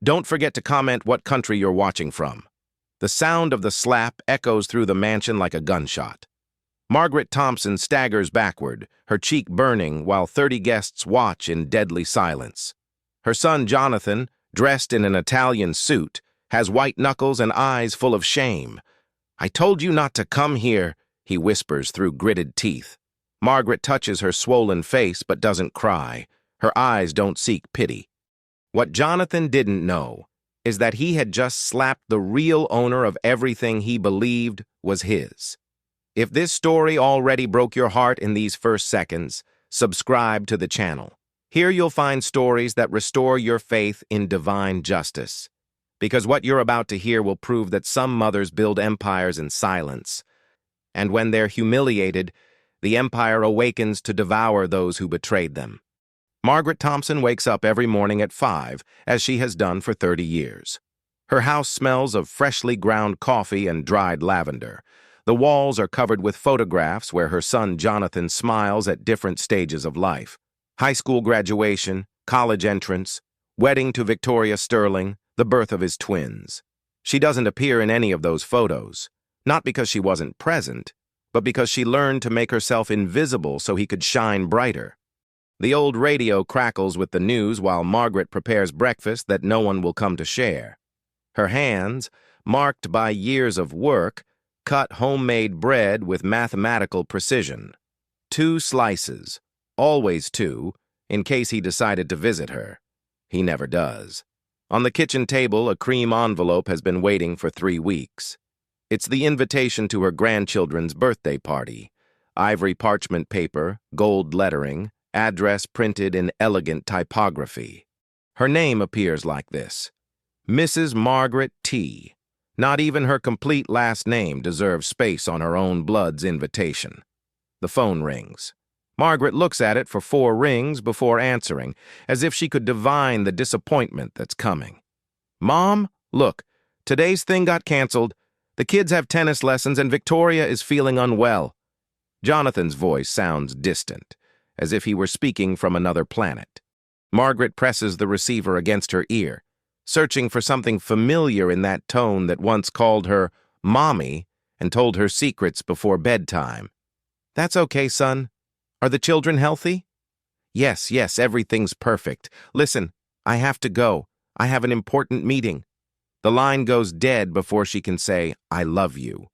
Don't forget to comment what country you're watching from. The sound of the slap echoes through the mansion like a gunshot. Margaret Thompson staggers backward, her cheek burning, while 30 guests watch in deadly silence. Her son Jonathan, dressed in an Italian suit, has white knuckles and eyes full of shame. "I told you not to come here," he whispers through gritted teeth. Margaret touches her swollen face but doesn't cry. Her eyes don't seek pity. What Jonathan didn't know is that he had just slapped the real owner of everything he believed was his. If this story already broke your heart in these first seconds, subscribe to the channel. Here you'll find stories that restore your faith in divine justice. Because what you're about to hear will prove that some mothers build empires in silence. And when they're humiliated, the empire awakens to devour those who betrayed them. Margaret Thompson wakes up every morning at 5, as she has done for 30 years. Her house smells of freshly ground coffee and dried lavender. The walls are covered with photographs where her son Jonathan smiles at different stages of life. High school graduation, college entrance, wedding to Victoria Sterling, the birth of his twins. She doesn't appear in any of those photos, not because she wasn't present, but because she learned to make herself invisible so he could shine brighter. The old radio crackles with the news while Margaret prepares breakfast that no one will come to share. Her hands, marked by years of work, cut homemade bread with mathematical precision. 2 slices, always 2, in case he decided to visit her. He never does. On the kitchen table, a cream envelope has been waiting for 3 weeks. It's the invitation to her grandchildren's birthday party. Ivory parchment paper, gold lettering, address printed in elegant typography. Her name appears like this: Mrs. Margaret T. Not even her complete last name deserves space on her own blood's invitation. The phone rings. Margaret looks at it for 4 rings before answering, as if she could divine the disappointment that's coming. "Mom, look, today's thing got canceled. The kids have tennis lessons and Victoria is feeling unwell." Jonathan's voice sounds distant, as if he were speaking from another planet. Margaret presses the receiver against her ear, searching for something familiar in that tone that once called her Mommy and told her secrets before bedtime. "That's okay, son. Are the children healthy?" Yes, everything's perfect. Listen, I have to go. I have an important meeting." The line goes dead before she can say, "I love you."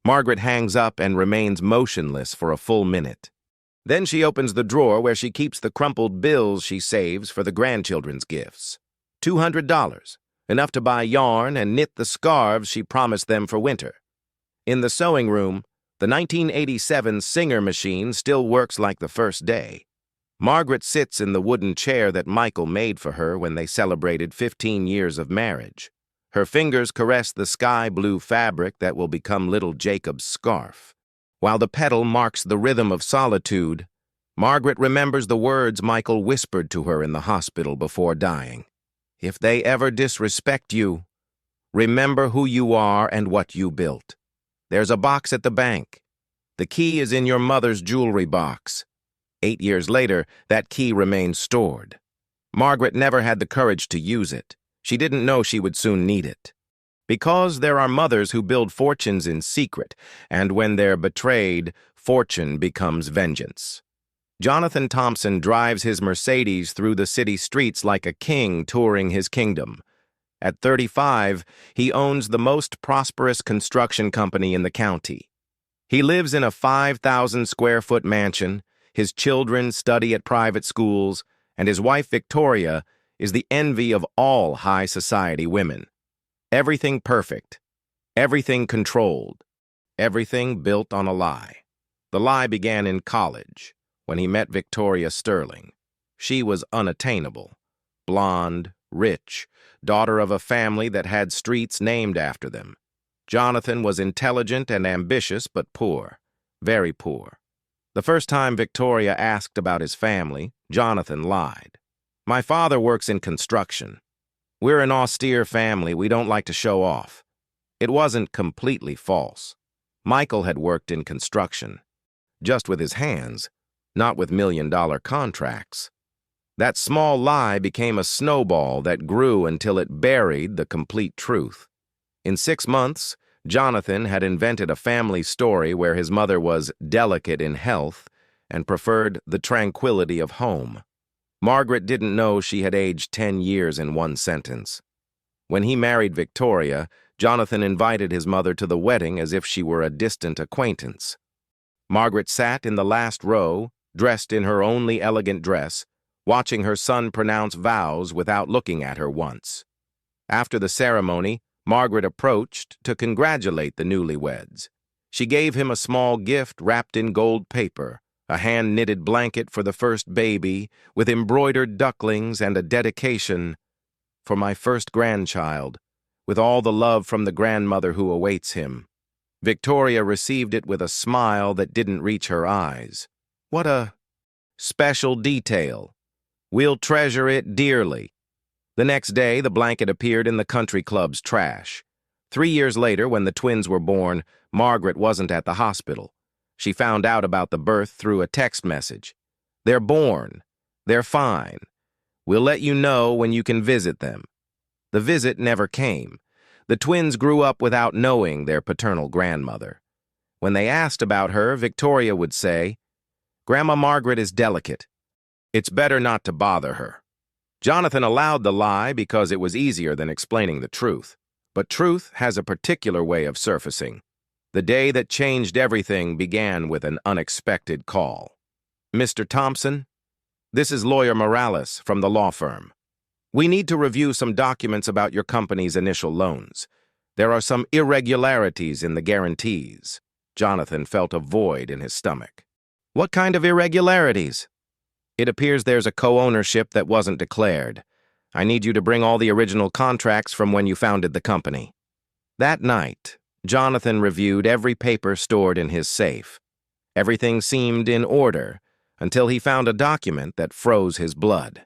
Margaret hangs up and remains motionless for a full minute. Then she opens the drawer where she keeps the crumpled bills she saves for the grandchildren's gifts. $200, enough to buy yarn and knit the scarves she promised them for winter. In the sewing room, the 1987 Singer machine still works like the first day. Margaret sits in the wooden chair that Michael made for her when they celebrated 15 years of marriage. Her fingers caress the sky-blue fabric that will become little Jacob's scarf. While the pedal marks the rhythm of solitude, Margaret remembers the words Michael whispered to her in the hospital before dying. "If they ever disrespect you, remember who you are and what you built. There's a box at the bank. The key is in your mother's jewelry box." 8 years later, that key remains stored. Margaret never had the courage to use it. She didn't know she would soon need it. Because there are mothers who build fortunes in secret, and when they're betrayed, fortune becomes vengeance. Jonathan Thompson drives his Mercedes through the city streets like a king touring his kingdom. At 35, he owns the most prosperous construction company in the county. He lives in a 5,000-square-foot mansion, his children study at private schools, and his wife Victoria is the envy of all high society women. Everything perfect, everything controlled, everything built on a lie. The lie began in college, when he met Victoria Sterling. She was unattainable, blonde, rich, daughter of a family that had streets named after them. Jonathan was intelligent and ambitious, but poor, very poor. The first time Victoria asked about his family, Jonathan lied. "My father works in construction. We're an austere family, we don't like to show off." It wasn't completely false. Michael had worked in construction, just with his hands, not with million-dollar contracts. That small lie became a snowball that grew until it buried the complete truth. In 6 months, Jonathan had invented a family story where his mother was delicate in health and preferred the tranquility of home. Margaret didn't know she had aged 10 years in one sentence. When he married Victoria, Jonathan invited his mother to the wedding as if she were a distant acquaintance. Margaret sat in the last row, dressed in her only elegant dress, watching her son pronounce vows without looking at her once. After the ceremony, Margaret approached to congratulate the newlyweds. She gave him a small gift wrapped in gold paper, a hand-knitted blanket for the first baby, with embroidered ducklings and a dedication, "For my first grandchild, with all the love from the grandmother who awaits him." Victoria received it with a smile that didn't reach her eyes. "What a special detail. We'll treasure it dearly." The next day, the blanket appeared in the country club's trash. 3 years later, when the twins were born, Margaret wasn't at the hospital. She found out about the birth through a text message. "They're born. They're fine. We'll let you know when you can visit them." The visit never came. The twins grew up without knowing their paternal grandmother. When they asked about her, Victoria would say, "Grandma Margaret is delicate. It's better not to bother her." Jonathan allowed the lie because it was easier than explaining the truth. But truth has a particular way of surfacing. The day that changed everything began with an unexpected call. "Mr. Thompson, this is Lawyer Morales from the law firm. We need to review some documents about your company's initial loans. There are some irregularities in the guarantees." Jonathan felt a void in his stomach. "What kind of irregularities?" "It appears there's a co-ownership that wasn't declared. I need you to bring all the original contracts from when you founded the company." That night, Jonathan reviewed every paper stored in his safe. Everything seemed in order until he found a document that froze his blood.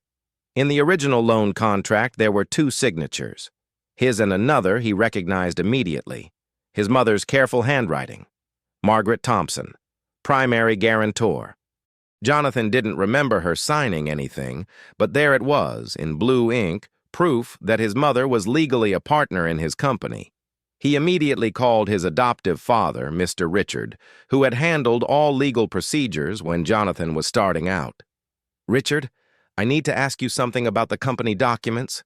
In the original loan contract, there were 2 signatures. His and another he recognized immediately. His mother's careful handwriting. Margaret Thompson, primary guarantor. Jonathan didn't remember her signing anything, but there it was, in blue ink, proof that his mother was legally a partner in his company. He immediately called his adoptive father, Mr. Richard, who had handled all legal procedures when Jonathan was starting out. "Richard, I need to ask you something about the company documents.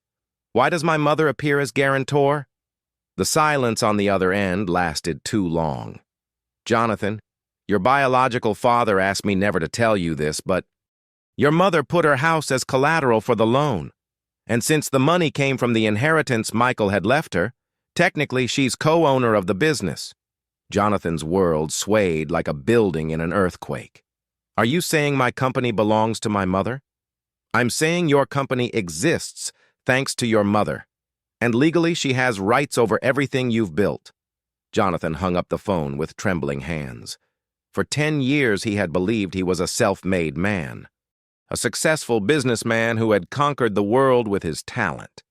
Why does my mother appear as guarantor?" The silence on the other end lasted too long. "Jonathan, your biological father asked me never to tell you this, but your mother put her house as collateral for the loan. And since the money came from the inheritance Michael had left her, technically she's co-owner of the business." Jonathan's world swayed like a building in an earthquake. "Are you saying my company belongs to my mother?" "I'm saying your company exists thanks to your mother, and legally she has rights over everything you've built." Jonathan hung up the phone with trembling hands. For 10 years he had believed he was a self-made man, a successful businessman who had conquered the world with his talent.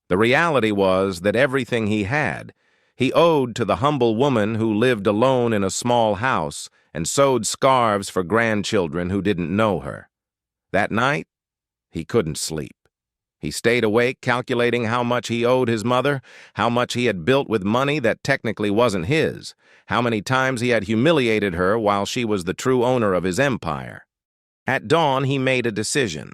The reality was that everything he had, he owed to the humble woman who lived alone in a small house and sewed scarves for grandchildren who didn't know her. That night, he couldn't sleep. He stayed awake calculating how much he owed his mother, how much he had built with money that technically wasn't his, how many times he had humiliated her while she was the true owner of his empire. At dawn, he made a decision.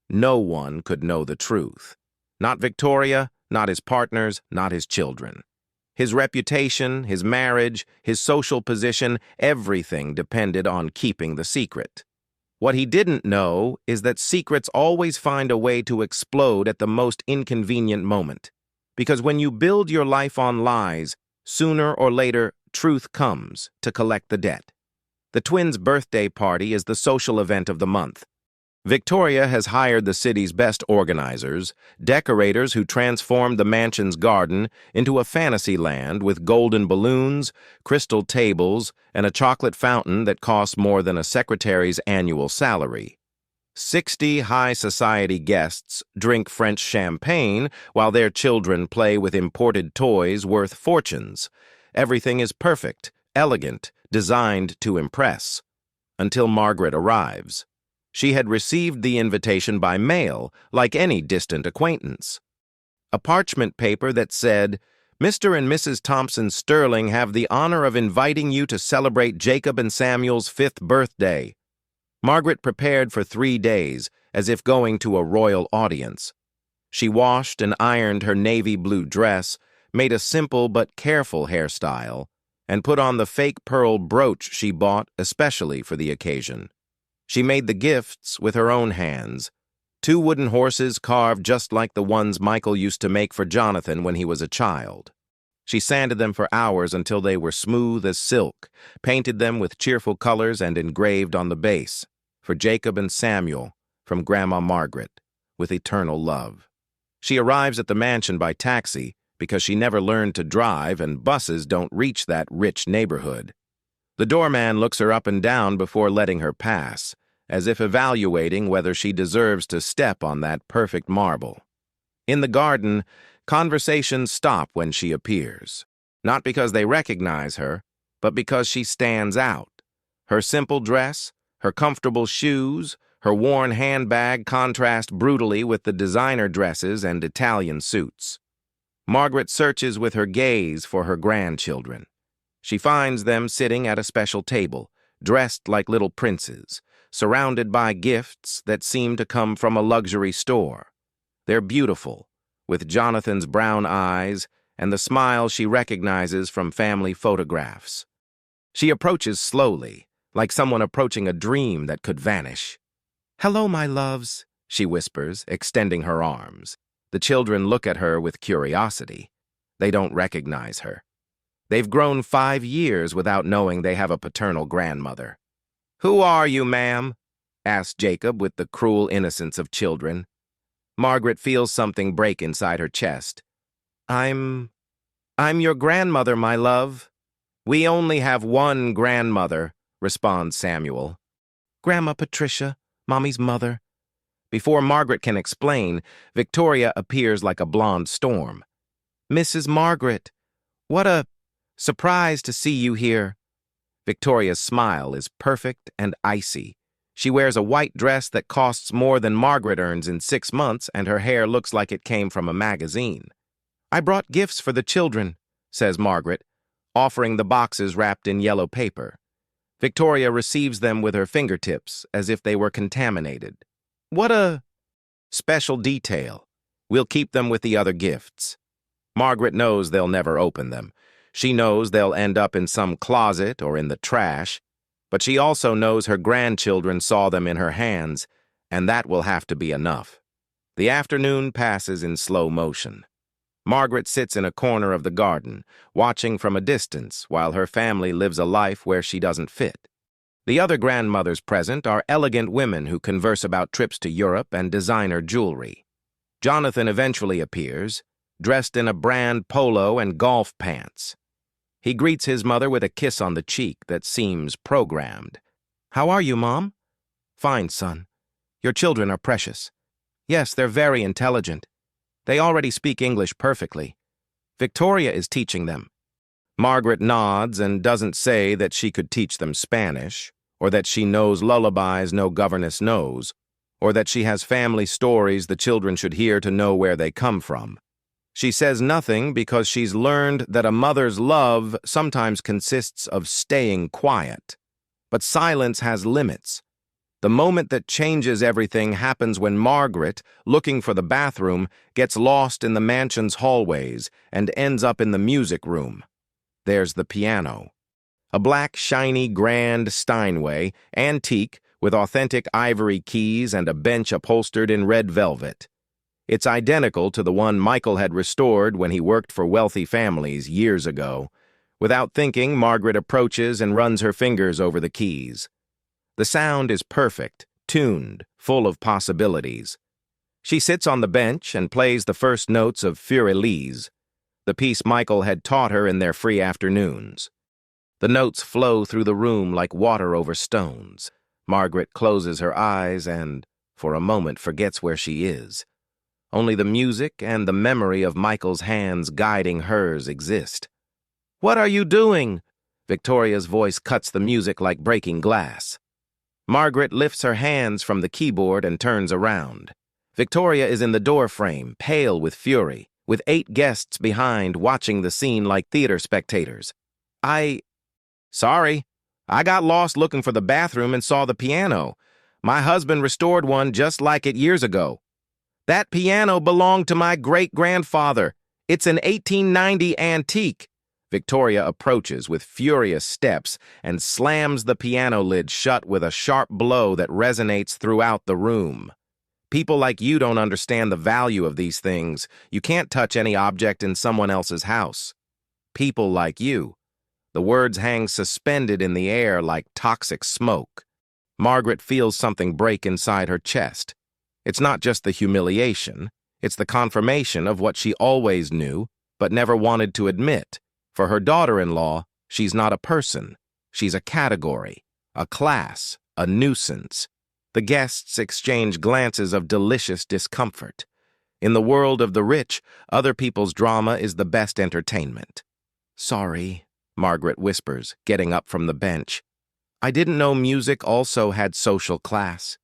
No one could know the truth. Not Victoria, not his partners, not his children. His reputation, his marriage, his social position, everything depended on keeping the secret. What he didn't know is that secrets always find a way to explode at the most inconvenient moment. Because when you build your life on lies, sooner or later, truth comes to collect the debt. The twins' birthday party is the social event of the month. Victoria has hired the city's best organizers, decorators who transformed the mansion's garden into a fantasy land with golden balloons, crystal tables, and a chocolate fountain that costs more than a secretary's annual salary. 60 high society guests drink French champagne while their children play with imported toys worth fortunes. Everything is perfect, elegant, designed to impress. Until Margaret arrives. She had received the invitation by mail, like any distant acquaintance. A parchment paper that said, "Mr. and Mrs. Thompson Sterling have the honor of inviting you to celebrate Jacob and Samuel's 5th birthday." Margaret prepared for 3 days, as if going to a royal audience. She washed and ironed her navy blue dress, made a simple but careful hairstyle, and put on the fake pearl brooch she bought especially for the occasion. She made the gifts with her own hands, 2 wooden horses carved just like the ones Michael used to make for Jonathan when he was a child. She sanded them for hours until they were smooth as silk, painted them with cheerful colors, and engraved on the base, "For Jacob and Samuel, from Grandma Margaret, with eternal love." She arrives at the mansion by taxi because she never learned to drive and buses don't reach that rich neighborhood. The doorman looks her up and down before letting her pass, as if evaluating whether she deserves to step on that perfect marble. In the garden, conversations stop when she appears, not because they recognize her, but because she stands out. Her simple dress, her comfortable shoes, her worn handbag contrast brutally with the designer dresses and Italian suits. Margaret searches with her gaze for her grandchildren. She finds them sitting at a special table, dressed like little princes, surrounded by gifts that seem to come from a luxury store. They're beautiful, with Jonathan's brown eyes and the smile she recognizes from family photographs. She approaches slowly, like someone approaching a dream that could vanish. "Hello, my loves," she whispers, extending her arms. The children look at her with curiosity. They don't recognize her. They've grown 5 years without knowing they have a paternal grandmother. "Who are you, ma'am?" asked Jacob with the cruel innocence of children. Margaret feels something break inside her chest. I'm your grandmother, my love." "We only have one grandmother," responds Samuel. "Grandma Patricia, Mommy's mother." Before Margaret can explain, Victoria appears like a blonde storm. "Mrs. Margaret, what a surprise to see you here." Victoria's smile is perfect and icy. She wears a white dress that costs more than Margaret earns in 6 months, and her hair looks like it came from a magazine. "I brought gifts for the children," says Margaret, offering the boxes wrapped in yellow paper. Victoria receives them with her fingertips, as if they were contaminated. "What a special detail. We'll keep them with the other gifts." Margaret knows they'll never open them. She knows they'll end up in some closet or in the trash, but she also knows her grandchildren saw them in her hands, and that will have to be enough. The afternoon passes in slow motion. Margaret sits in a corner of the garden, watching from a distance while her family lives a life where she doesn't fit. The other grandmothers present are elegant women who converse about trips to Europe and designer jewelry. Jonathan eventually appears, dressed in a brand polo and golf pants. He greets his mother with a kiss on the cheek that seems programmed. "How are you, Mom?" "Fine, son. Your children are precious." "Yes, they're very intelligent. They already speak English perfectly. Victoria is teaching them." Margaret nods and doesn't say that she could teach them Spanish, or that she knows lullabies no governess knows, or that she has family stories the children should hear to know where they come from. She says nothing because she's learned that a mother's love sometimes consists of staying quiet. But silence has limits. The moment that changes everything happens when Margaret, looking for the bathroom, gets lost in the mansion's hallways and ends up in the music room. There's the piano. A black, shiny, grand Steinway, antique, with authentic ivory keys and a bench upholstered in red velvet. It's identical to the one Michael had restored when he worked for wealthy families years ago. Without thinking, Margaret approaches and runs her fingers over the keys. The sound is perfect, tuned, full of possibilities. She sits on the bench and plays the first notes of Fur-Elise, the piece Michael had taught her in their free afternoons. The notes flow through the room like water over stones. Margaret closes her eyes and, for a moment, forgets where she is. Only the music and the memory of Michael's hands guiding hers exist. "What are you doing?" Victoria's voice cuts the music like breaking glass. Margaret lifts her hands from the keyboard and turns around. Victoria is in the doorframe, pale with fury, with 8 guests behind watching the scene like theater spectators. Sorry, I got lost looking for the bathroom and saw the piano. My husband restored one just like it years ago. That piano belonged to my great-grandfather. It's an 1890 antique. Victoria approaches with furious steps and slams the piano lid shut with a sharp blow that resonates throughout the room. People like you don't understand the value of these things. You can't touch any object in someone else's house. People like you. The words hang suspended in the air like toxic smoke. Margaret feels something break inside her chest. It's not just the humiliation, it's the confirmation of what she always knew, but never wanted to admit. For her daughter-in-law, she's not a person. She's a category, a class, a nuisance. The guests exchange glances of delicious discomfort. In the world of the rich, other people's drama is the best entertainment. Sorry, Margaret whispers, getting up from the bench. I didn't know music also had social class.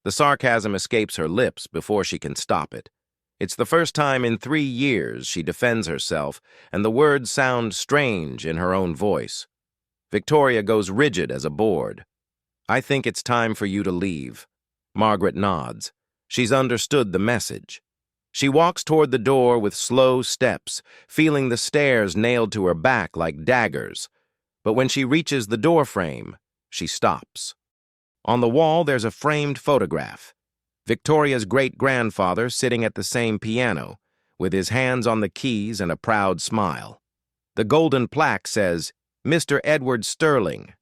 The sarcasm escapes her lips before she can stop it. It's the first time in 3 years she defends herself, and the words sound strange in her own voice. Victoria goes rigid as a board. I think it's time for you to leave. Margaret nods. She's understood the message. She walks toward the door with slow steps, feeling the stairs nailed to her back like daggers. But when she reaches the doorframe, she stops. On the wall, there's a framed photograph. Victoria's great-grandfather sitting at the same piano, with his hands on the keys and a proud smile. The golden plaque says, Mr. Edward Sterling,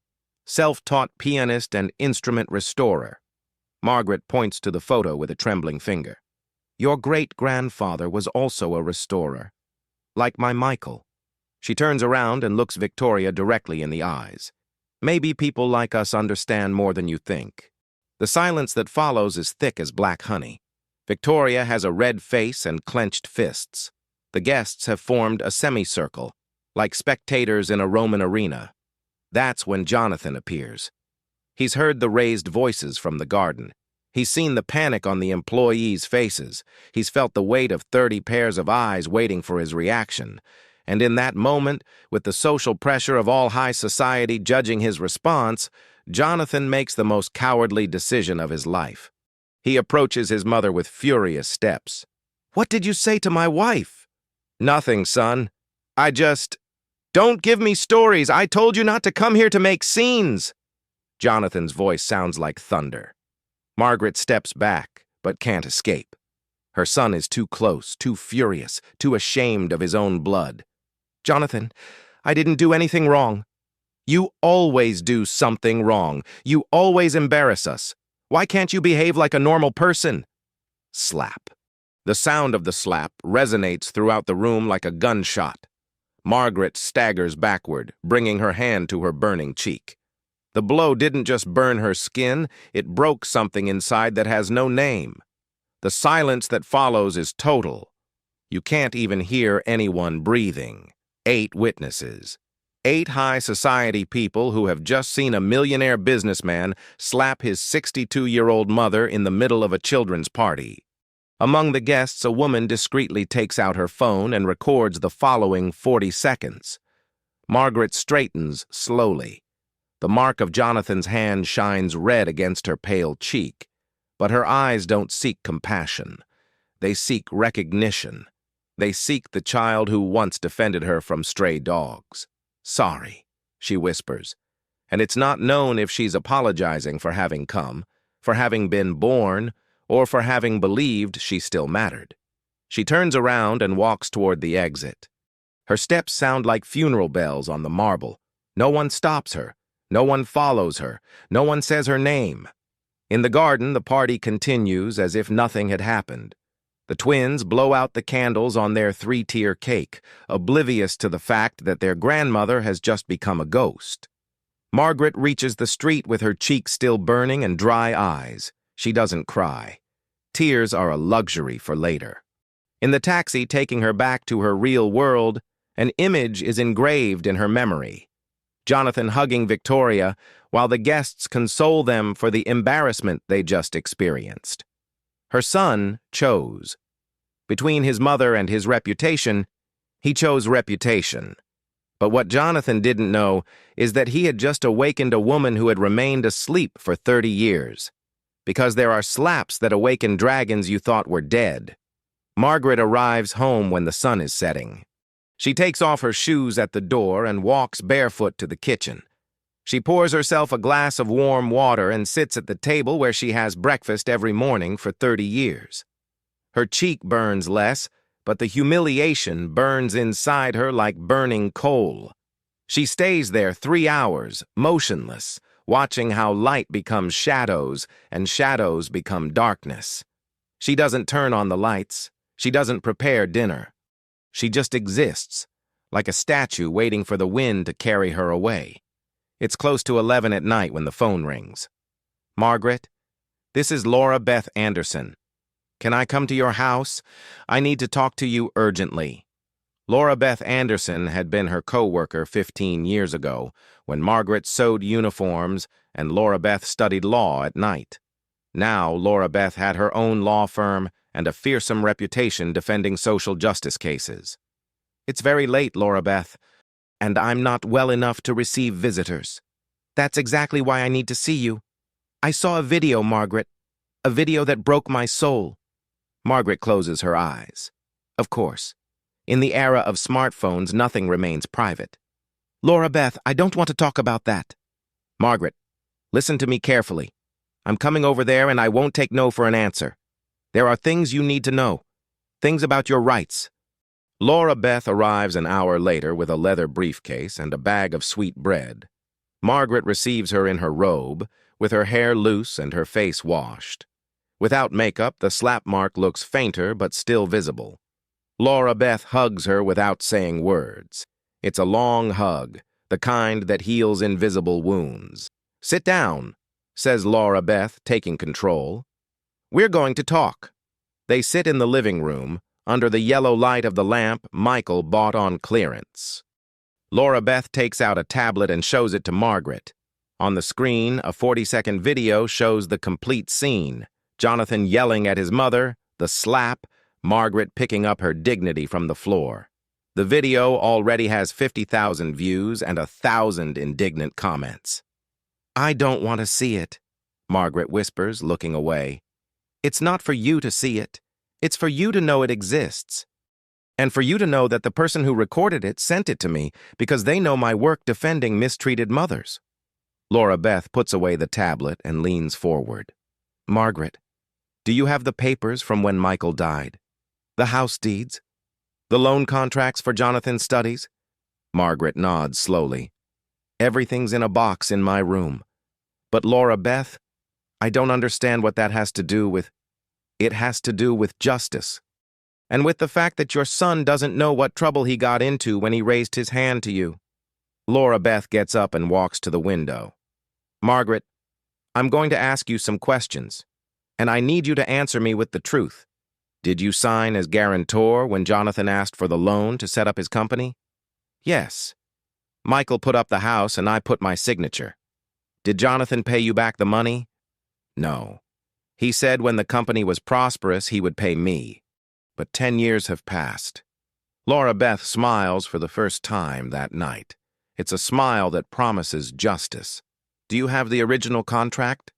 self-taught pianist and instrument restorer. Margaret points to the photo with a trembling finger. Your great-grandfather was also a restorer, like my Michael. She turns around and looks Victoria directly in the eyes. Maybe people like us understand more than you think. The silence that follows is thick as black honey. Victoria has a red face and clenched fists. The guests have formed a semicircle, like spectators in a Roman arena. That's when Jonathan appears. He's heard the raised voices from the garden. He's seen the panic on the employees' faces. He's felt the weight of 30 pairs of eyes waiting for his reaction. And in that moment, with the social pressure of all high society judging his response, Jonathan makes the most cowardly decision of his life. He approaches his mother with furious steps. What did you say to my wife? Nothing, son. Don't give me stories. I told you not to come here to make scenes. Jonathan's voice sounds like thunder. Margaret steps back, but can't escape. Her son is too close, too furious, too ashamed of his own blood. Jonathan, I didn't do anything wrong. You always do something wrong. You always embarrass us. Why can't you behave like a normal person? Slap. The sound of the slap resonates throughout the room like a gunshot. Margaret staggers backward, bringing her hand to her burning cheek. The blow didn't just burn her skin, it broke something inside that has no name. The silence that follows is total. You can't even hear anyone breathing. 8 witnesses. 8 high society people who have just seen a millionaire businessman slap his 62-year-old mother in the middle of a children's party. Among the guests, a woman discreetly takes out her phone and records the following 40 seconds. Margaret straightens slowly. The mark of Jonathan's hand shines red against her pale cheek, but her eyes don't seek compassion. They seek recognition. They seek the child who once defended her from stray dogs. Sorry, she whispers, and it's not known if she's apologizing for having come, for having been born, or for having believed she still mattered. She turns around and walks toward the exit. Her steps sound like funeral bells on the marble. No one stops her. No one follows her. No one says her name. In the garden, the party continues as if nothing had happened. The twins blow out the candles on their 3-tier cake, oblivious to the fact that their grandmother has just become a ghost. Margaret reaches the street with her cheeks still burning and dry eyes. She doesn't cry. Tears are a luxury for later. In the taxi taking her back to her real world, an image is engraved in her memory. Jonathan hugging Victoria while the guests console them for the embarrassment they just experienced. Her son chose. Between his mother and his reputation, he chose reputation. But what Jonathan didn't know is that he had just awakened a woman who had remained asleep for 30 years. Because there are slaps that awaken dragons you thought were dead. Margaret arrives home when the sun is setting. She takes off her shoes at the door and walks barefoot to the kitchen. She pours herself a glass of warm water and sits at the table where she has breakfast every morning for 30 years. Her cheek burns less, but the humiliation burns inside her like burning coal. She stays there 3 hours, motionless, watching how light becomes shadows and shadows become darkness. She doesn't turn on the lights. She doesn't prepare dinner. She just exists, like a statue waiting for the wind to carry her away. It's close to 11 at night when the phone rings. Margaret, this is Laura Beth Anderson. Can I come to your house? I need to talk to you urgently. Laura Beth Anderson had been her co-worker 15 years ago when Margaret sewed uniforms and Laura Beth studied law at night. Now Laura Beth had her own law firm and a fearsome reputation defending social justice cases. It's very late, Laura Beth, and I'm not well enough to receive visitors. That's exactly why I need to see you. I saw a video, Margaret, a video that broke my soul. Margaret closes her eyes. Of course, in the era of smartphones, nothing remains private. Laura Beth, I don't want to talk about that. Margaret, listen to me carefully. I'm coming over there and I won't take no for an answer. There are things you need to know, things about your rights. Laura Beth arrives an hour later with a leather briefcase and a bag of sweet bread. Margaret receives her in her robe, with her hair loose and her face washed. Without makeup, the slap mark looks fainter but still visible. Laura Beth hugs her without saying words. It's a long hug, the kind that heals invisible wounds. Sit down, says Laura Beth, taking control. We're going to talk. They sit in the living room, under the yellow light of the lamp Michael bought on clearance. Laura Beth takes out a tablet and shows it to Margaret. On the screen, a 40-second video shows the complete scene. Jonathan yelling at his mother, the slap, Margaret picking up her dignity from the floor. The video already has 50,000 views and 1,000 indignant comments. I don't want to see it, Margaret whispers, looking away. It's not for you to see it. It's for you to know it exists. And for you to know that the person who recorded it sent it to me because they know my work defending mistreated mothers. Laura Beth puts away the tablet and leans forward. Margaret, do you have the papers from when Michael died? The house deeds? The loan contracts for Jonathan's studies? Margaret nods slowly. Everything's in a box in my room. But Laura Beth, I don't understand what that has to do with. It has to do with justice. And with the fact that your son doesn't know what trouble he got into when he raised his hand to you. Laura Beth gets up and walks to the window. Margaret, I'm going to ask you some questions, and I need you to answer me with the truth. Did you sign as guarantor when Jonathan asked for the loan to set up his company? Yes. Michael put up the house and I put my signature. Did Jonathan pay you back the money? No. He said when the company was prosperous, he would pay me. But 10 years have passed. Laura Beth smiles for the first time that night. It's a smile that promises justice. Do you have the original contract?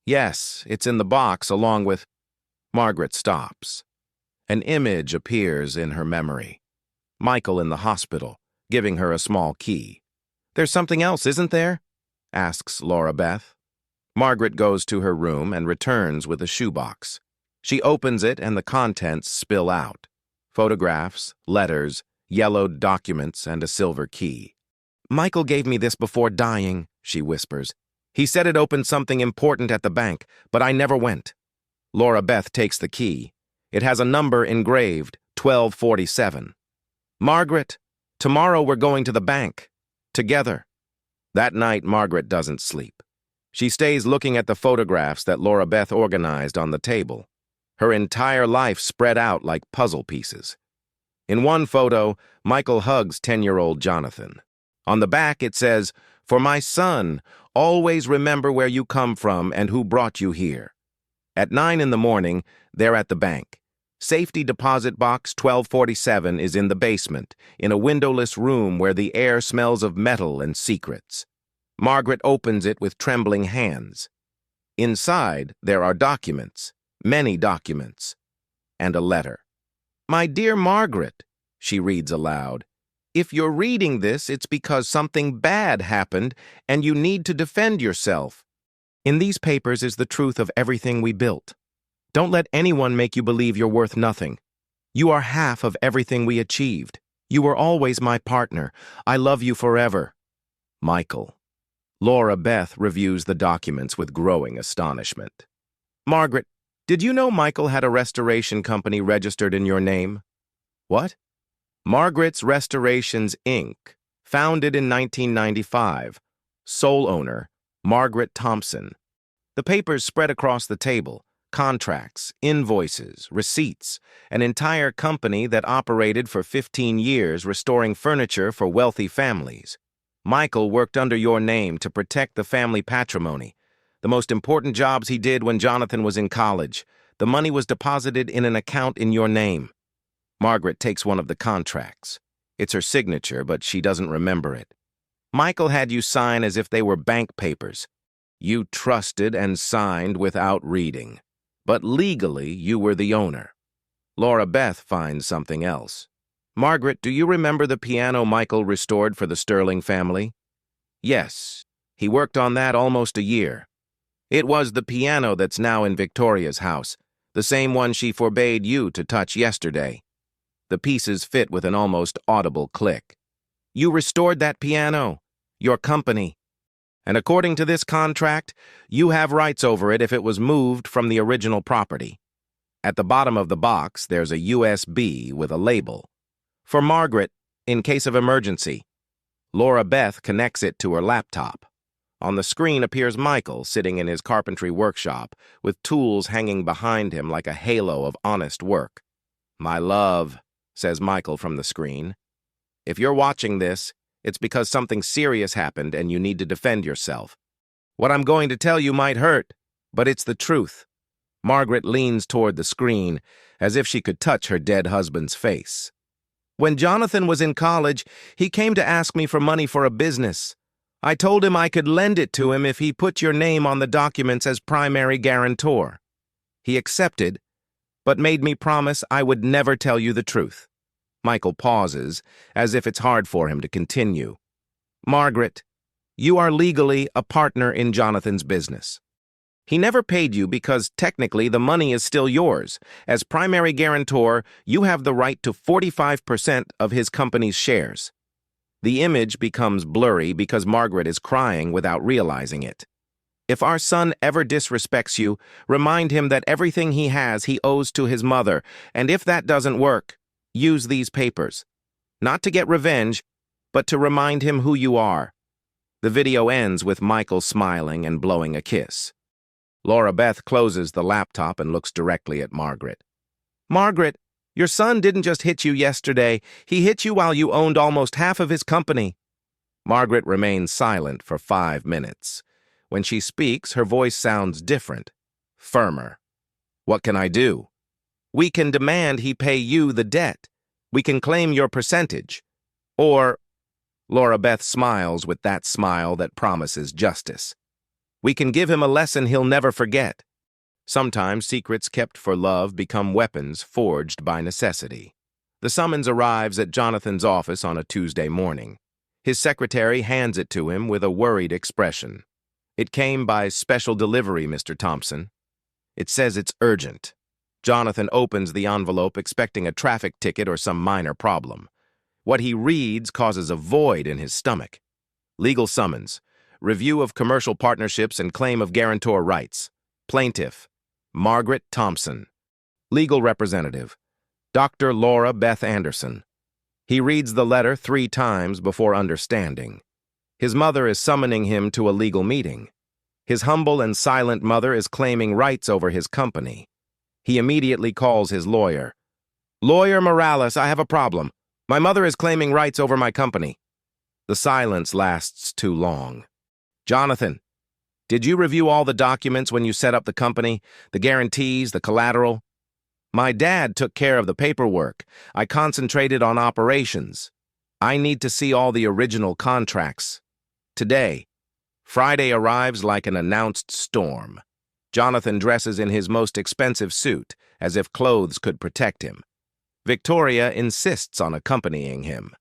Yes, it's in the box along with. Margaret stops. An image appears in her memory. Michael in the hospital, giving her a small key. There's something else, isn't there? Asks Laura Beth. Margaret goes to her room and returns with a shoebox. She opens it and the contents spill out. Photographs, letters, yellowed documents, and a silver key. Michael gave me this before dying, she whispers. He said it opened something important at the bank, but I never went. Laura Beth takes the key. It has a number engraved, 1247. Margaret, tomorrow we're going to the bank. Together. That night, Margaret doesn't sleep. She stays looking at the photographs that Laura Beth organized on the table. Her entire life spread out like puzzle pieces. In one photo, Michael hugs 10-year-old Jonathan. On the back, it says, For my son, always remember where you come from and who brought you here. At 9 in the morning, they're at the bank. Safety deposit box 1247 is in the basement, in a windowless room where the air smells of metal and secrets. Margaret opens it with trembling hands. Inside, there are documents, many documents, and a letter. "My dear Margaret," she reads aloud, "if you're reading this, it's because something bad happened and you need to defend yourself. In these papers is the truth of everything we built. Don't let anyone make you believe you're worth nothing. You are half of everything we achieved. You were always my partner. I love you forever. Michael." Laura Beth reviews the documents with growing astonishment. "Margaret, did you know Michael had a restoration company registered in your name?" "What?" "Margaret's Restorations, Inc., founded in 1995. Sole owner, Margaret Thompson." The papers spread across the table. Contracts, invoices, receipts, an entire company that operated for 15 years restoring furniture for wealthy families. Michael worked under your name to protect the family patrimony. The most important jobs he did when Jonathan was in college. The money was deposited in an account in your name. Margaret takes one of the contracts. It's her signature, but she doesn't remember it. "Michael had you sign as if they were bank papers. You trusted and signed without reading. But legally, you were the owner." Laura Beth finds something else. "Margaret, do you remember the piano Michael restored for the Sterling family?" "Yes. He worked on that almost a year. It was the piano that's now in Victoria's house, the same one she forbade you to touch yesterday." The pieces fit with an almost audible click. "You restored that piano, your company. And according to this contract, you have rights over it if it was moved from the original property." At the bottom of the box, there's a USB with a label. "For Margaret, in case of emergency." Laura Beth connects it to her laptop. On the screen appears Michael sitting in his carpentry workshop with tools hanging behind him like a halo of honest work. "My love," says Michael from the screen, "if you're watching this, it's because something serious happened and you need to defend yourself. What I'm going to tell you might hurt, but it's the truth." Margaret leans toward the screen as if she could touch her dead husband's face. "When Jonathan was in college, he came to ask me for money for a business. I told him I could lend it to him if he put your name on the documents as primary guarantor. He accepted, but made me promise I would never tell you the truth." Michael pauses, as if it's hard for him to continue. "Margaret, you are legally a partner in Jonathan's business. He never paid you because technically the money is still yours. As primary guarantor, you have the right to 45% of his company's shares." The image becomes blurry because Margaret is crying without realizing it. "If our son ever disrespects you, remind him that everything he has he owes to his mother, and if that doesn't work, use these papers. Not to get revenge, but to remind him who you are." The video ends with Michael smiling and blowing a kiss. Laura Beth closes the laptop and looks directly at Margaret. "Margaret, your son didn't just hit you yesterday. He hit you while you owned almost half of his company." Margaret remains silent for 5 minutes. When she speaks, her voice sounds different, firmer. "What can I do?" "We can demand he pay you the debt. We can claim your percentage. Or," Laura Beth smiles with that smile that promises justice, "we can give him a lesson he'll never forget." Sometimes secrets kept for love become weapons forged by necessity. The summons arrives at Jonathan's office on a Tuesday morning. His secretary hands it to him with a worried expression. "It came by special delivery, Mr. Thompson." It says it's urgent. Jonathan opens the envelope expecting a traffic ticket or some minor problem. What he reads causes a void in his stomach. Legal summons. Review of commercial partnerships and claim of guarantor rights. Plaintiff, Margaret Thompson. Legal representative, Dr. Laura Beth Anderson. He reads the letter 3 times before understanding. His mother is summoning him to a legal meeting. His humble and silent mother is claiming rights over his company. He immediately calls his lawyer. "Lawyer Morales, I have a problem. My mother is claiming rights over my company." The silence lasts too long. Jonathan, did you review all the documents when you set up the company? The guarantees, the collateral? My dad took care of the paperwork. I concentrated on operations. I need to see all the original contracts. Today, Friday arrives like an announced storm. Jonathan dresses in his most expensive suit, as if clothes could protect him. Victoria insists on accompanying him.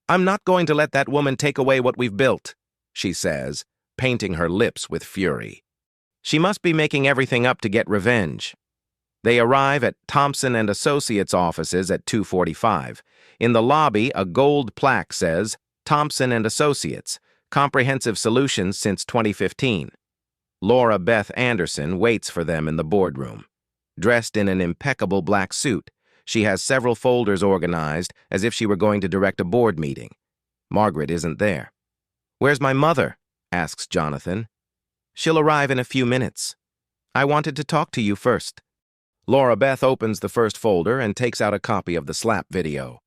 I'm not going to let that woman take away what we've built, she says, painting her lips with fury. She must be making everything up to get revenge. They arrive at Thompson and Associates offices at 2:45. In the lobby, a gold plaque says, Thompson and Associates, comprehensive solutions since 2015. Laura Beth Anderson waits for them in the boardroom. Dressed in an impeccable black suit, she has several folders organized as if she were going to direct a board meeting. Margaret isn't there. Where's my mother? Asks Jonathan. She'll arrive in a few minutes. I wanted to talk to you first. Laura Beth opens the first folder and takes out a copy of the slap video.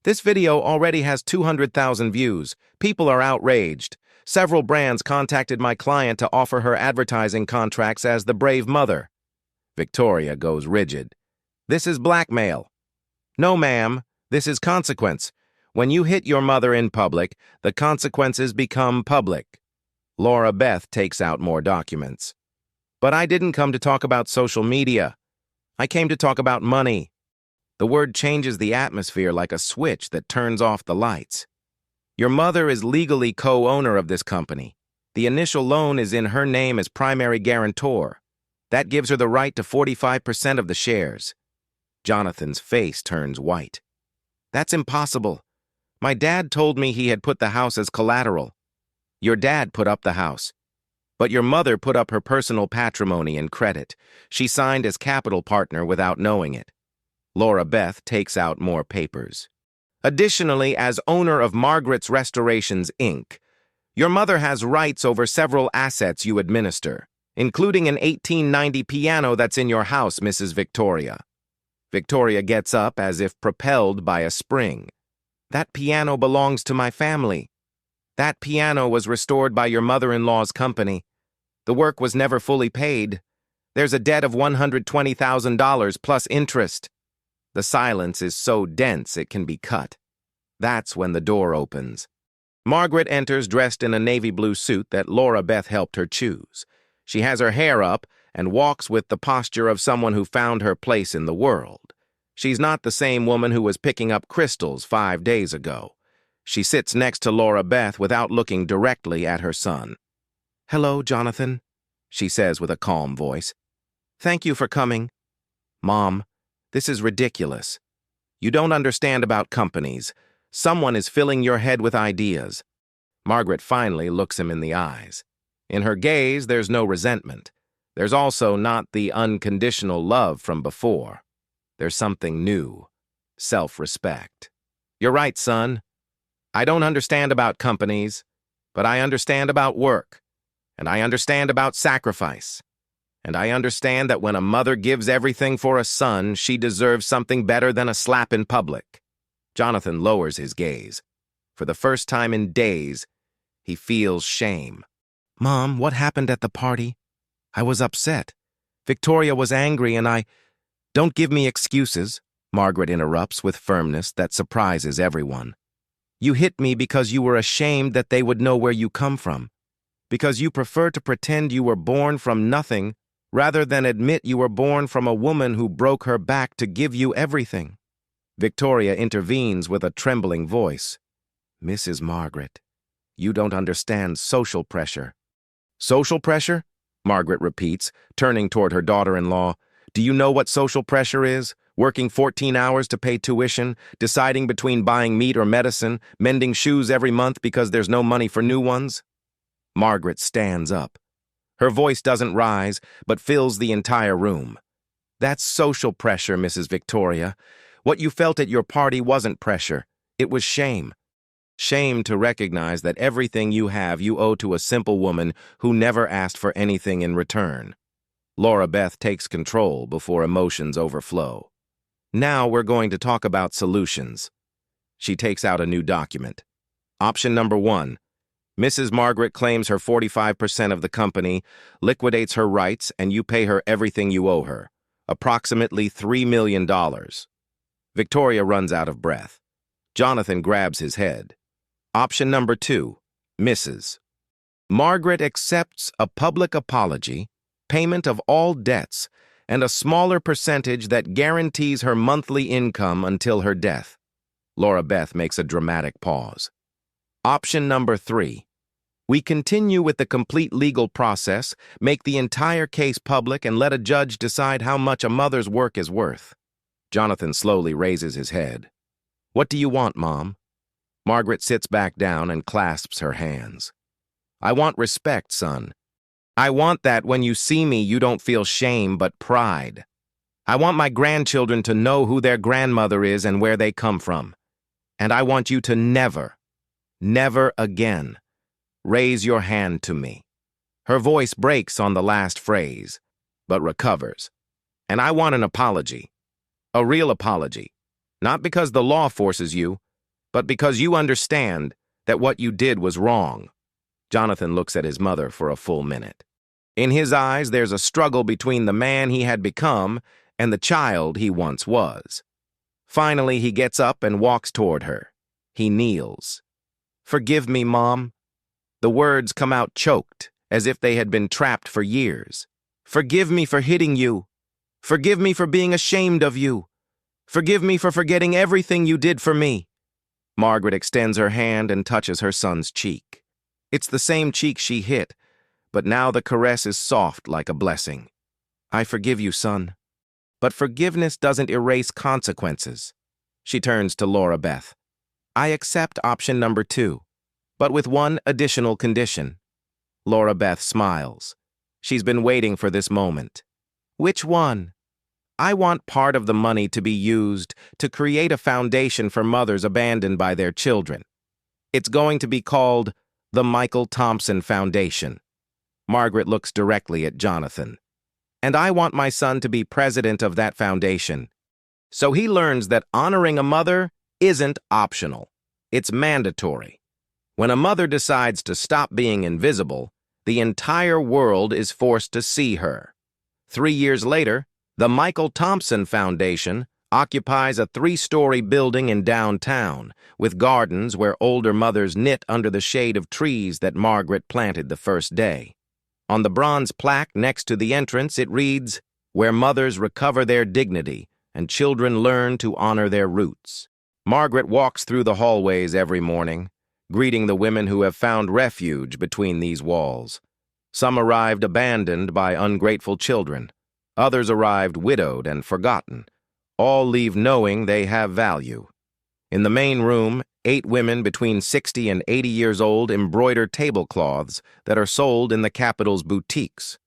This video already has 200,000 views. People are outraged. Several brands contacted my client to offer her advertising contracts as the brave mother. Victoria goes rigid. This is blackmail. No, ma'am. This is consequence. When you hit your mother in public, the consequences become public. Laura Beth takes out more documents. But I didn't come to talk about social media. I came to talk about money. The word changes the atmosphere like a switch that turns off the lights. Your mother is legally co-owner of this company. The initial loan is in her name as primary guarantor. That gives her the right to 45% of the shares. Jonathan's face turns white. That's impossible. My dad told me he had put the house as collateral. Your dad put up the house. But your mother put up her personal patrimony and credit. She signed as capital partner without knowing it. Laura Beth takes out more papers. Additionally, as owner of Margaret's Restorations, Inc., your mother has rights over several assets you administer, including an 1890 piano that's in your house, Mrs. Victoria. Victoria gets up as if propelled by a spring. That piano belongs to my family. That piano was restored by your mother-in-law's company. The work was never fully paid. There's a debt of $120,000 plus interest. The silence is so dense it can be cut. That's when the door opens. Margaret enters dressed in a navy blue suit that Laura Beth helped her choose. She has her hair up and walks with the posture of someone who found her place in the world. She's not the same woman who was picking up crystals 5 days ago. She sits next to Laura Beth without looking directly at her son. Hello, Jonathan, she says with a calm voice. Thank you for coming. Mom, this is ridiculous. You don't understand about companies. Someone is filling your head with ideas. Margaret finally looks him in the eyes. In her gaze, there's no resentment. There's also not the unconditional love from before. There's something new. Self-respect. You're right, son. I don't understand about companies, but I understand about work. And I understand about sacrifice. And I understand that when a mother gives everything for a son, she deserves something better than a slap in public. Jonathan lowers his gaze. For the first time in days, he feels shame. Mom, what happened at the party? I was upset. Victoria was angry and I... Don't give me excuses, Margaret interrupts with firmness that surprises everyone. You hit me because you were ashamed that they would know where you come from. Because you prefer to pretend you were born from nothing rather than admit you were born from a woman who broke her back to give you everything. Victoria intervenes with a trembling voice. Mrs. Margaret, you don't understand social pressure. Social pressure? Margaret repeats, turning toward her daughter-in-law. Do you know what social pressure is? Working 14 hours to pay tuition, deciding between buying meat or medicine, mending shoes every month because there's no money for new ones? Margaret stands up. Her voice doesn't rise, but fills the entire room. That's social pressure, Mrs. Victoria. What you felt at your party wasn't pressure. It was shame. Shame to recognize that everything you have you owe to a simple woman who never asked for anything in return. Laura Beth takes control before emotions overflow. Now we're going to talk about solutions. She takes out a new document. Option number 1. Mrs. Margaret claims her 45% of the company, liquidates her rights, and you pay her everything you owe her, approximately $3 million. Victoria runs out of breath. Jonathan grabs his head. Option number 2. Mrs. Margaret accepts a public apology, payment of all debts, and a smaller percentage that guarantees her monthly income until her death. Laura Beth makes a dramatic pause. Option number 3. We continue with the complete legal process, make the entire case public, and let a judge decide how much a mother's work is worth. Jonathan slowly raises his head. What do you want, Mom? Margaret sits back down and clasps her hands. I want respect, son. I want that when you see me, you don't feel shame but pride. I want my grandchildren to know who their grandmother is and where they come from. And I want you to never, never again, raise your hand to me. Her voice breaks on the last phrase, but recovers. And I want an apology. A real apology. Not because the law forces you, but because you understand that what you did was wrong. Jonathan looks at his mother for a full minute. In his eyes, there's a struggle between the man he had become and the child he once was. Finally, he gets up and walks toward her. He kneels. Forgive me, Mom. The words come out choked, as if they had been trapped for years. Forgive me for hitting you. Forgive me for being ashamed of you. Forgive me for forgetting everything you did for me. Margaret extends her hand and touches her son's cheek. It's the same cheek she hit, but now the caress is soft like a blessing. I forgive you, son. But forgiveness doesn't erase consequences. She turns to Laura Beth. I accept option number 2, but with one additional condition. Laura Beth smiles. She's been waiting for this moment. Which one? I want part of the money to be used to create a foundation for mothers abandoned by their children. It's going to be called the Michael Thompson Foundation. Margaret looks directly at Jonathan. And I want my son to be president of that foundation. So he learns that honoring a mother isn't optional. It's mandatory. When a mother decides to stop being invisible, the entire world is forced to see her. 3 years later, the Michael Thompson Foundation occupies a 3-story building in downtown, with gardens where older mothers knit under the shade of trees that Margaret planted the first day. On the bronze plaque next to the entrance, it reads, Where mothers recover their dignity and children learn to honor their roots. Margaret walks through the hallways every morning, greeting the women who have found refuge between these walls. Some arrived abandoned by ungrateful children. Others arrived widowed and forgotten. All leave knowing they have value. In the main room, 8 women between 60 and 80 years old embroider tablecloths that are sold in the capital's boutiques.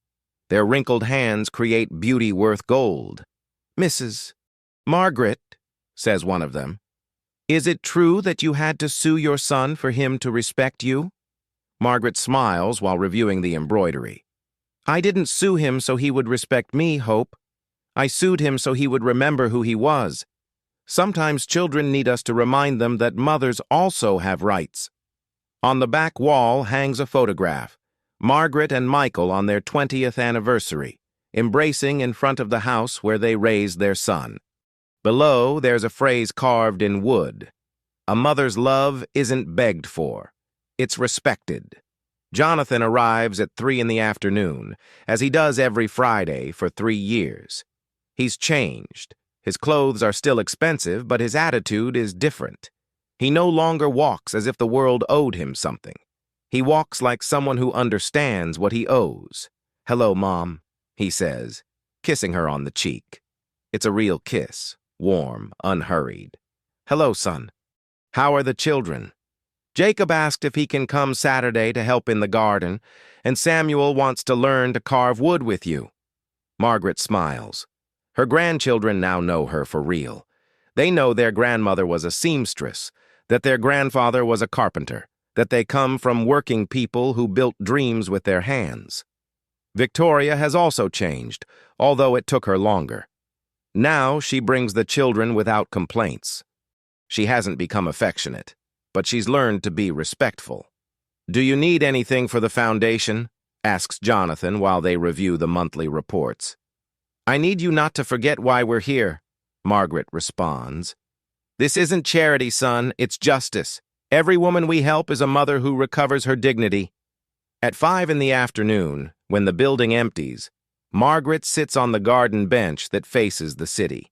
Their wrinkled hands create beauty worth gold. Mrs. Margaret, says one of them, is it true that you had to sue your son for him to respect you? Margaret smiles while reviewing the embroidery. I didn't sue him so he would respect me, Hope. I sued him so he would remember who he was. Sometimes children need us to remind them that mothers also have rights. On the back wall hangs a photograph, Margaret and Michael on their 20th anniversary, embracing in front of the house where they raised their son. Below, there's a phrase carved in wood. A mother's love isn't begged for. It's respected. Jonathan arrives at 3 in the afternoon, as he does every Friday for 3 years. He's changed. His clothes are still expensive, but his attitude is different. He no longer walks as if the world owed him something. He walks like someone who understands what he owes. Hello, Mom, he says, kissing her on the cheek. It's a real kiss, warm, unhurried. Hello, son. How are the children? Jacob asked if he can come Saturday to help in the garden, and Samuel wants to learn to carve wood with you. Margaret smiles. Her grandchildren now know her for real. They know their grandmother was a seamstress, that their grandfather was a carpenter, that they come from working people who built dreams with their hands. Victoria has also changed, although it took her longer. Now she brings the children without complaints. She hasn't become affectionate. but she's learned to be respectful. "Do you need anything for the foundation?" asks Jonathan while they review the monthly reports. "I need you not to forget why we're here," Margaret responds. "This isn't charity, son, it's justice. Every woman we help is a mother who recovers her dignity." At 5 in the afternoon, when the building empties, Margaret sits on the garden bench that faces the city.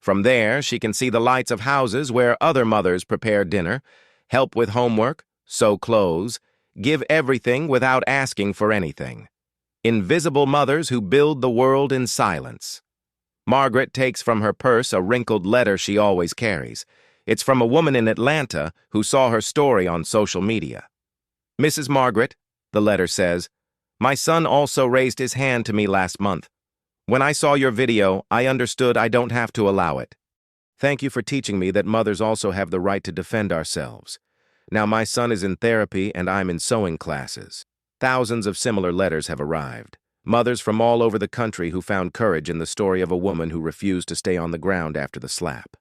From there, she can see the lights of houses where other mothers prepare dinner, help with homework, sew clothes, give everything without asking for anything. Invisible mothers who build the world in silence. Margaret takes from her purse a wrinkled letter she always carries. It's from a woman in Atlanta who saw her story on social media. "Mrs. Margaret," the letter says, "my son also raised his hand to me last month. When I saw your video, I understood I don't have to allow it. Thank you for teaching me that mothers also have the right to defend ourselves. Now my son is in therapy and I'm in sewing classes." Thousands of similar letters have arrived. Mothers from all over the country who found courage in the story of a woman who refused to stay on the ground after the slap.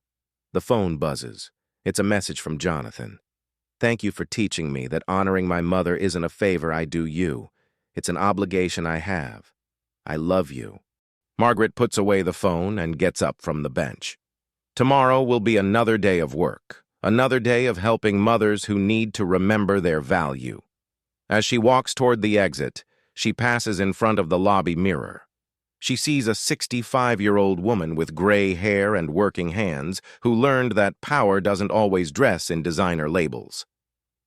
The phone buzzes. It's a message from Jonathan. "Thank you for teaching me that honoring my mother isn't a favor I do you. It's an obligation I have. I love you." Margaret puts away the phone and gets up from the bench. Tomorrow will be another day of work, another day of helping mothers who need to remember their value. As she walks toward the exit, she passes in front of the lobby mirror. She sees a 65-year-old woman with gray hair and working hands who learned that power doesn't always dress in designer labels.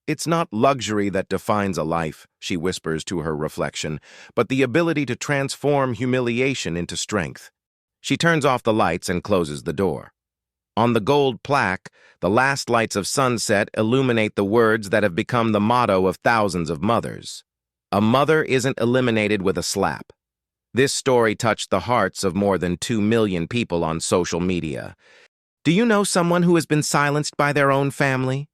"It's not luxury that defines a life," she whispers to her reflection, "but the ability to transform humiliation into strength." She turns off the lights and closes the door. On the gold plaque, the last lights of sunset illuminate the words that have become the motto of thousands of mothers. A mother isn't eliminated with a slap. This story touched the hearts of more than 2 million people on social media. Do you know someone who has been silenced by their own family?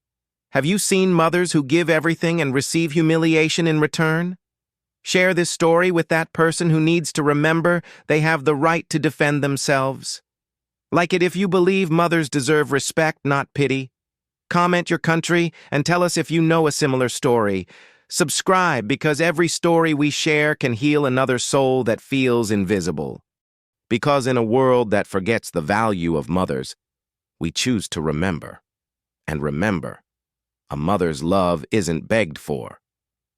Have you seen mothers who give everything and receive humiliation in return? Share this story with that person who needs to remember they have the right to defend themselves. Like it if you believe mothers deserve respect, not pity. Comment your country and tell us if you know a similar story. Subscribe because every story we share can heal another soul that feels invisible. Because in a world that forgets the value of mothers, we choose to remember. And remember, a mother's love isn't begged for,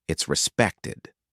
it's respected.